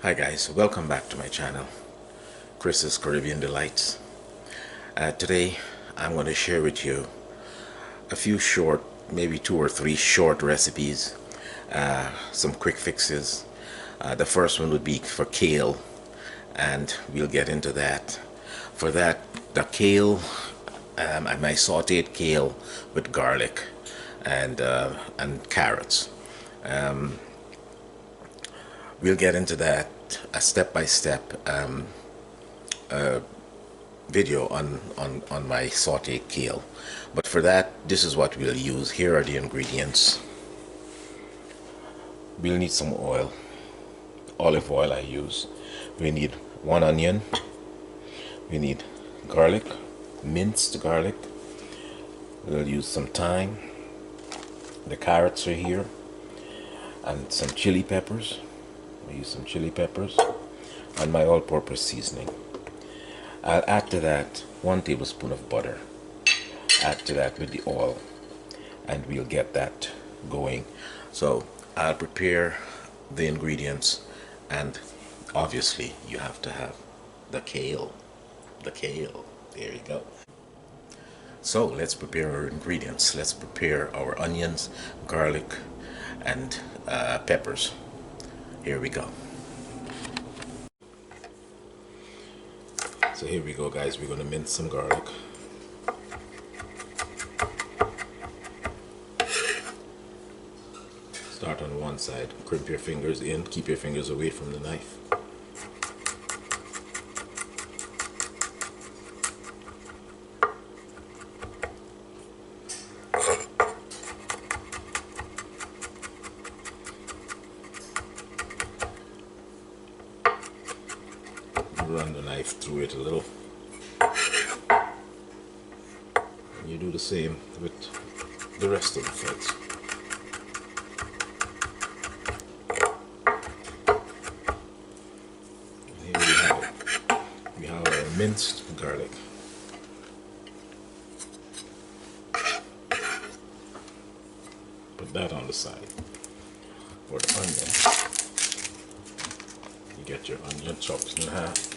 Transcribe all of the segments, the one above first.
Hi guys, welcome back to my channel, Chris's Caribbean Delights. Today I'm going to share with you a few short, maybe 2 or 3 short recipes, some quick fixes. The first one would be for kale, and we'll get into that. For that, the kale, my sauteed kale with garlic and carrots. We'll get into that a step-by-step video on my sauteed kale. But for that, this is what we'll use. Here are the ingredients. We'll need some oil, olive oil I use. We need 1 onion. We need garlic, minced garlic. We'll use some thyme. The carrots are here, and some chili peppers. I use some chili peppers and my all-purpose seasoning. I'll add to that 1 tablespoon of butter. Add to that with the oil, and we'll get that going. So I'll prepare the ingredients, and obviously you have to have the kale. There you go. So let's prepare our ingredients. Let's prepare our onions, garlic, and peppers. Here we go. So here we go, guys. We're going to mince some garlic. Start on one side. Crimp your fingers in. Keep your fingers away from the knife. Run the knife through it a little. And you do the same with the rest of the threads. And here we have it. We have our minced garlic. Put that on the side. For the onion, you get your onion chopped in half.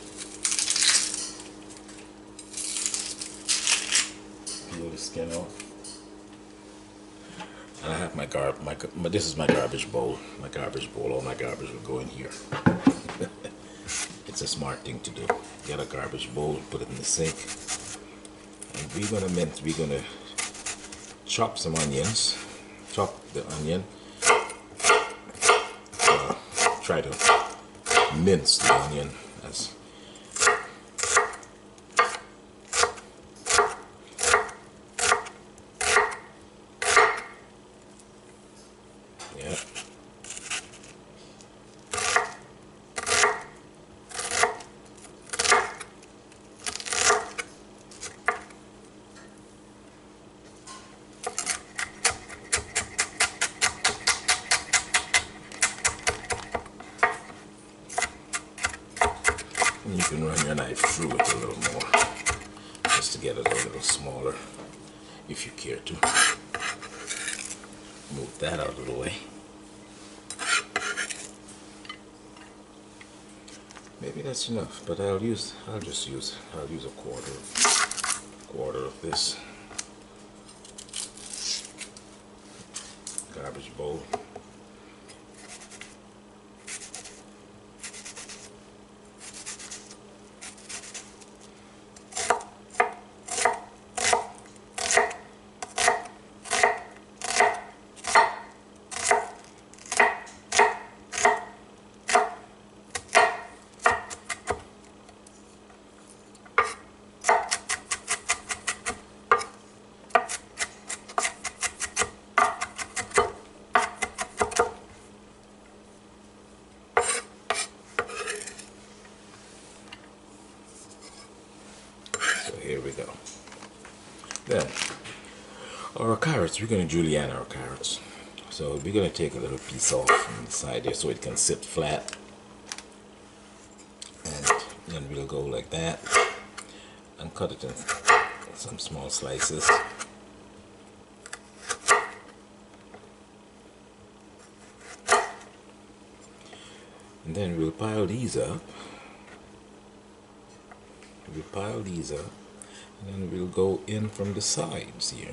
Peel the skin off. And I have this is my garbage bowl. My garbage bowl, all my garbage will go in here. It's a smart thing to do. Get a garbage bowl, put it in the sink. And we're gonna chop some onions. Chop the onion. Try to mince the onion as yeah. And you can run your knife through it a little more, just to get it a little smaller, if you care to. Move that out of the way. Maybe that's enough, but I'll use a quarter of this garbage bowl. So here we go. Then our carrots, we're going to julienne our carrots. So we're going to take a little piece off from the side there so it can sit flat. And then we'll go like that and cut it in some small slices. And then we'll pile these up. We'll pile these up, and then we'll go in from the sides here.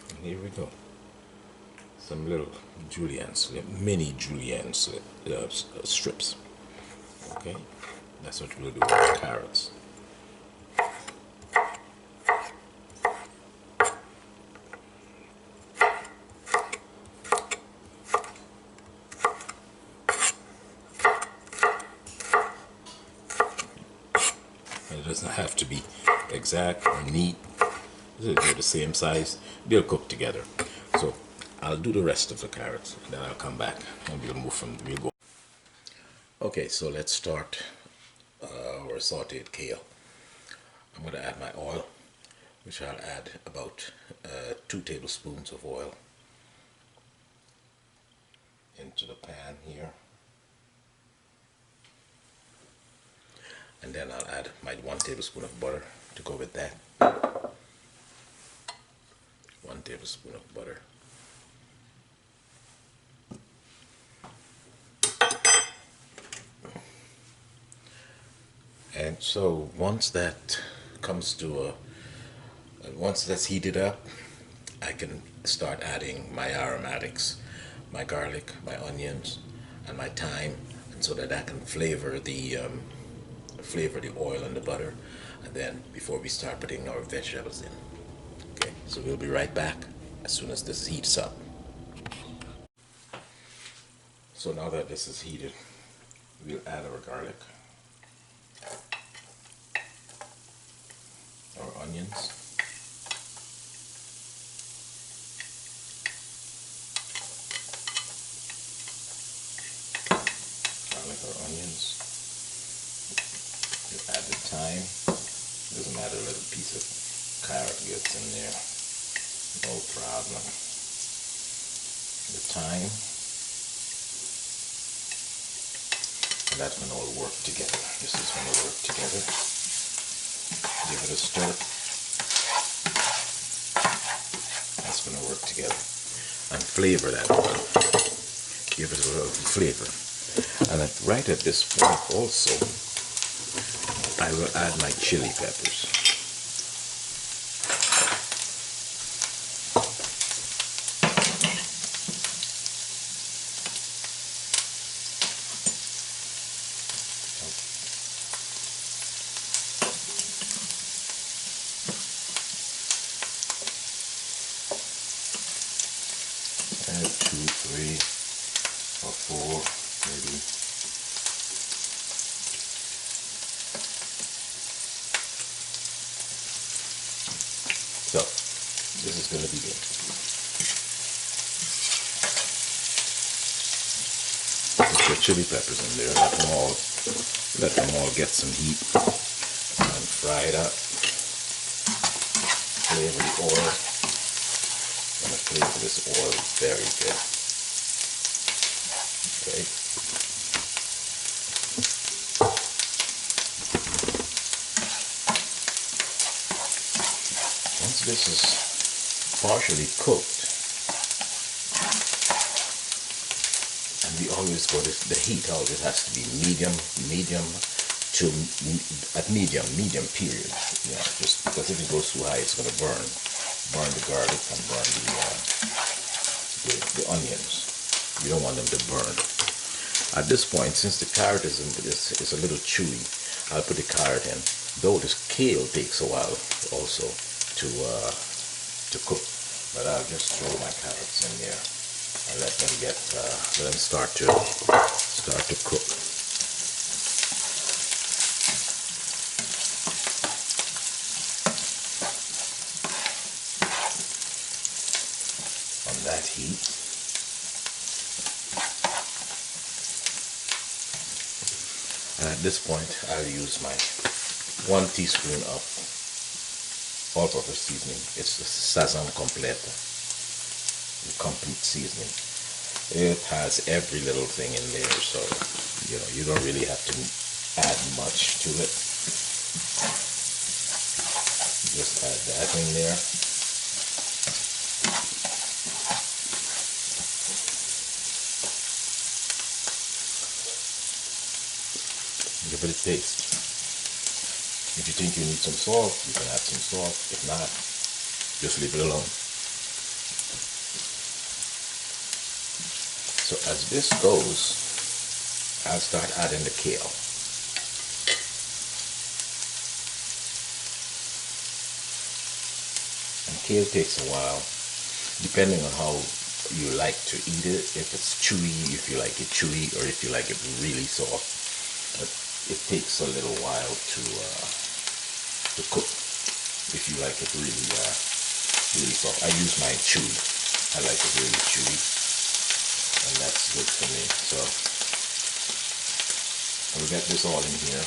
And here we go. Some little julienne slip, mini julienne slip, strips. Okay, that's what we'll do with the carrots. It doesn't have to be exact or neat. They're the same size. They'll cook together. So I'll do the rest of the carrots, then I'll come back and we'll go. Okay, so let's start our sauteed kale. I'm going to add my oil, which I'll add about 2 tablespoons of oil into the pan here. And then I'll add my 1 tablespoon of butter to go with that. 1 tablespoon of butter. And so once that comes to once that's heated up, I can start adding my aromatics, my garlic, my onions, and my thyme, and so that I can flavor the oil and the butter, and then before we start putting our vegetables in. Okay, so we'll be right back as soon as this heats up. So now that this is heated, we'll add our garlic, our onions, we'll add the thyme. Doesn't matter, a little piece of carrot gets in there, no problem. The thyme, and that's going to all work together. This is going to work together. Give it a stir. That's going to work together. And flavor that oil. Give it a little flavor. And right at this point also, I will add my chili peppers. Add 2, 3, or 4, maybe. So, this is going to be good. Put your chili peppers in there, let them all get some heat, and fry it up. Flavor the oil. I'm going to flavor this oil very good. Okay. Once this is partially cooked, and we always go to the heat always has to be medium to at medium period. You know, just because if it goes too high, it's going to burn the garlic and burn the onions. You don't want them to burn. At this point, since the carrot is a little chewy, I'll put the carrot in. Though this kale takes a while also to cook, but I'll just throw my carrots in there and let them start to cook. On that heat. And at this point, I'll use my 1 teaspoon of all-purpose seasoning. It's the Sazon Completa, the complete seasoning. It has every little thing in there, so you don't really have to add much to it. Just add that in there. Give it a taste. If you think you need some salt, you can add some salt. If not, just leave it alone. So as this goes, I'll start adding the kale. And kale takes a while, depending on how you like to eat it. If it's chewy, if you like it chewy, or if you like it really soft. But it takes a little while to cook. If you like it really really soft, I use mine chewy. I like it really chewy, and that's good for me. So I'll get this all in here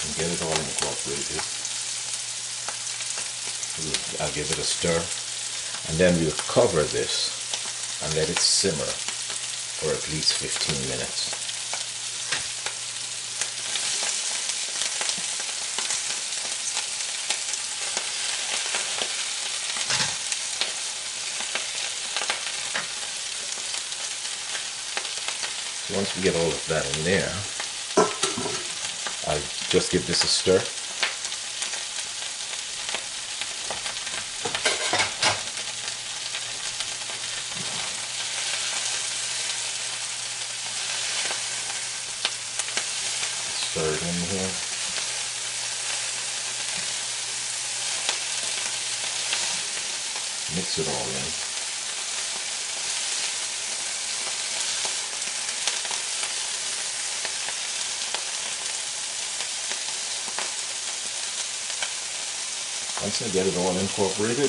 and get it all incorporated. I'll give it a stir, and then we'll cover this and let it simmer for at least 15 minutes. So once we get all of that in there, I'll just give this a stir. Stir it in here. Mix it all in. Once I get it all incorporated,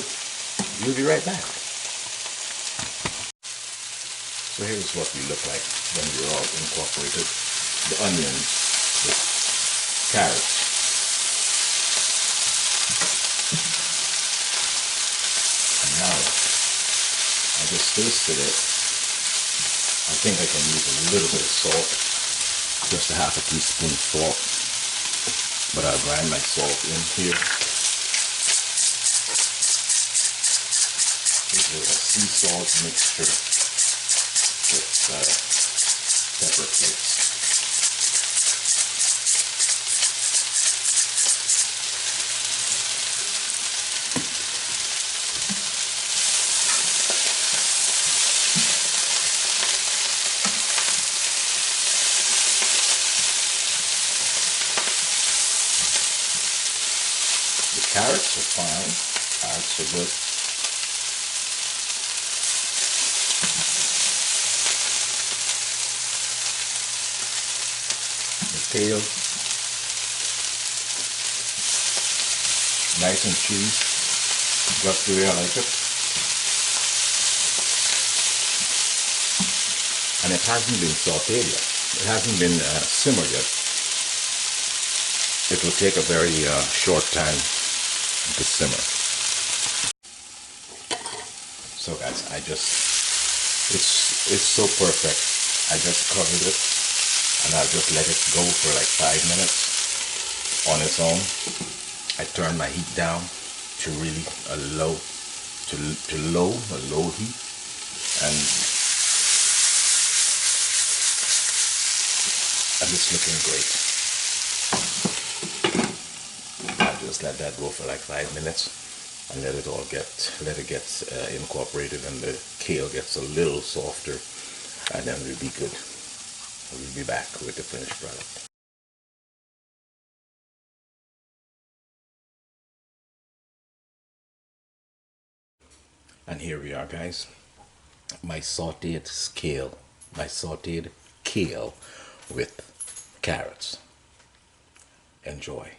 we'll be right back. So here's what we look like when we're all incorporated. The onions, the carrots, and now I just tasted it. I think I can use a little bit of salt, just a half a teaspoon of salt, but I'll grind my salt in here. This is a sea salt mixture with pepper flakes. The carrots are fine. Carrots are good. Kale, nice and chewy, just the way I like it. And it hasn't been sauteed yet. It hasn't been simmered yet. It will take a very short time to simmer. So guys, it's so perfect. I just covered it, and I'll just let it go for like 5 minutes on its own. I turn my heat down to really a low heat, and it's looking great. I'll just let that go for like 5 minutes and let it get incorporated, and the kale gets a little softer, and then we'll be good. We'll be back with the finished product. And here we are, guys. My sauteed kale with carrots. Enjoy.